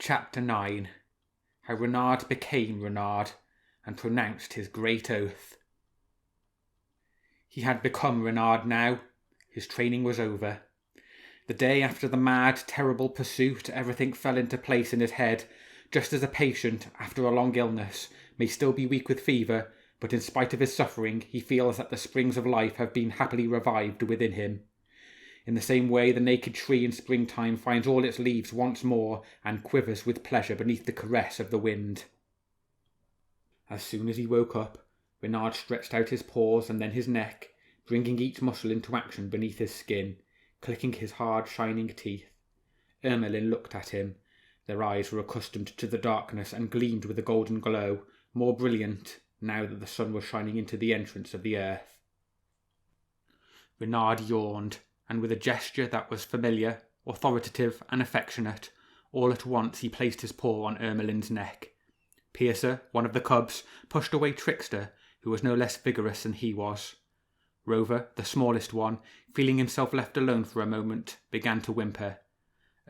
Chapter 9. How Reynard became Reynard, and pronounced his great oath. He had become Reynard now. His training was over. The day after the mad, terrible pursuit, everything fell into place in his head, just as a patient, after a long illness, may still be weak with fever, but in spite of his suffering, he feels that the springs of life have been happily revived within him. In the same way, the naked tree in springtime finds all its leaves once more and quivers with pleasure beneath the caress of the wind. As soon as he woke up, Reynard stretched out his paws and then his neck, bringing each muscle into action beneath his skin, clicking his hard, shining teeth. Ermelyn looked at him. Their eyes were accustomed to the darkness and gleamed with a golden glow, more brilliant now that the sun was shining into the entrance of the earth. Reynard yawned, and with a gesture that was familiar, authoritative, and affectionate, all at once he placed his paw on Ermelyn's neck. Piercer, one of the cubs, pushed away Trickster, who was no less vigorous than he was. Rover, the smallest one, feeling himself left alone for a moment, began to whimper.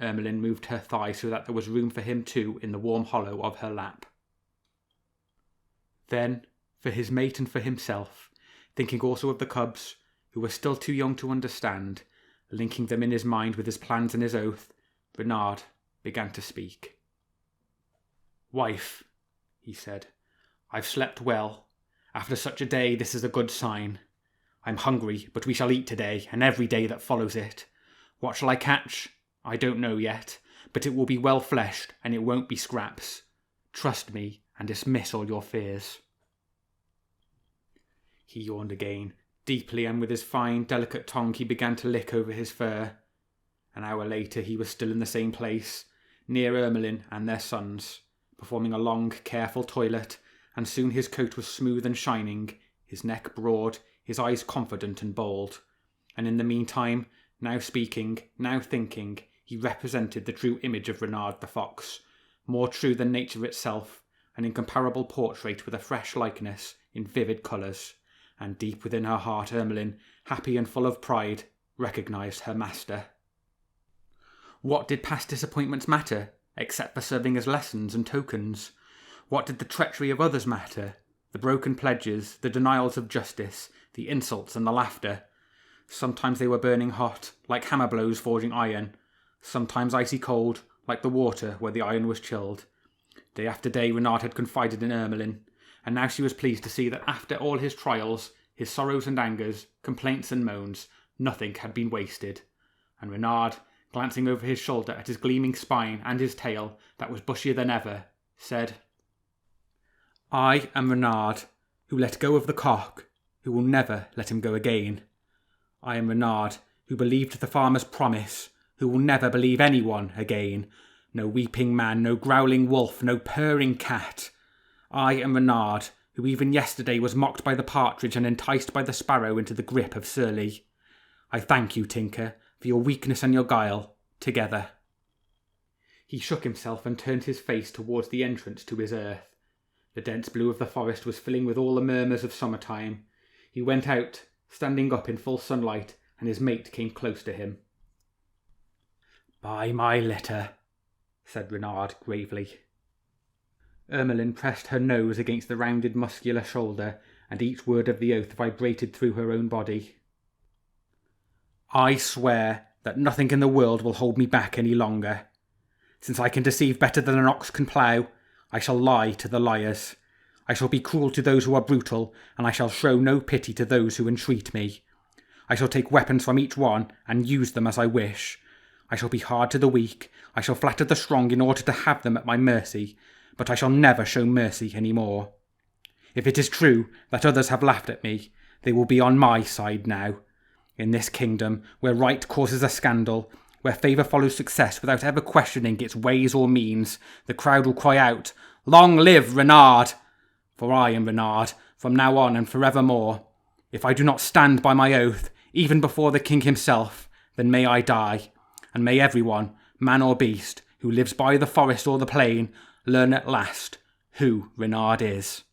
Ermelyn moved her thigh so that there was room for him too in the warm hollow of her lap. Then, for his mate and for himself, thinking also of the cubs, who were still too young to understand, linking them in his mind with his plans and his oath, Reynard began to speak. "Wife," he said, "I've slept well. After such a day this is a good sign. I'm hungry, but we shall eat today, and every day that follows it. What shall I catch? I don't know yet, but it will be well fleshed, and it won't be scraps. Trust me, and dismiss all your fears." He yawned again, deeply, and with his fine, delicate tongue he began to lick over his fur. An hour later he was still in the same place, near Ermelyn and their sons, performing a long, careful toilet, and soon his coat was smooth and shining, his neck broad, his eyes confident and bold. And in the meantime, now speaking, now thinking, he represented the true image of Reynard the fox, more true than nature itself, an incomparable portrait with a fresh likeness in vivid colours. And deep within her heart Ermelyn, happy and full of pride, recognised her master. What did past disappointments matter, except for serving as lessons and tokens? What did the treachery of others matter, the broken pledges, the denials of justice, the insults and the laughter? Sometimes they were burning hot, like hammer blows forging iron, sometimes icy cold, like the water where the iron was chilled. Day after day Reynard had confided in Ermelyn, and now she was pleased to see that after all his trials, his sorrows and angers, complaints and moans, nothing had been wasted. And Reynard, glancing over his shoulder at his gleaming spine and his tail, that was bushier than ever, said, "I am Reynard, who let go of the cock, who will never let him go again. I am Reynard, who believed the farmer's promise, who will never believe anyone again. No weeping man, no growling wolf, no purring cat. I am Reynard, who even yesterday was mocked by the partridge and enticed by the sparrow into the grip of surly. I thank you, Tinker, for your weakness and your guile, together." He shook himself and turned his face towards the entrance to his earth. The dense blue of the forest was filling with all the murmurs of summertime. He went out, standing up in full sunlight, and his mate came close to him. "By my letter," said Reynard gravely. Ermelyn pressed her nose against the rounded muscular shoulder, and each word of the oath vibrated through her own body. "I swear that nothing in the world will hold me back any longer. Since I can deceive better than an ox can plough, I shall lie to the liars. I shall be cruel to those who are brutal, and I shall show no pity to those who entreat me. I shall take weapons from each one and use them as I wish. I shall be hard to the weak, I shall flatter the strong in order to have them at my mercy, but I shall never show mercy any more. If it is true that others have laughed at me, they will be on my side now. In this kingdom, where right causes a scandal, where favour follows success without ever questioning its ways or means, the crowd will cry out, 'Long live Reynard!' For I am Reynard, from now on and forevermore. If I do not stand by my oath, even before the king himself, then may I die, and may everyone, man or beast, who lives by the forest or the plain, learn at last who Reynard is."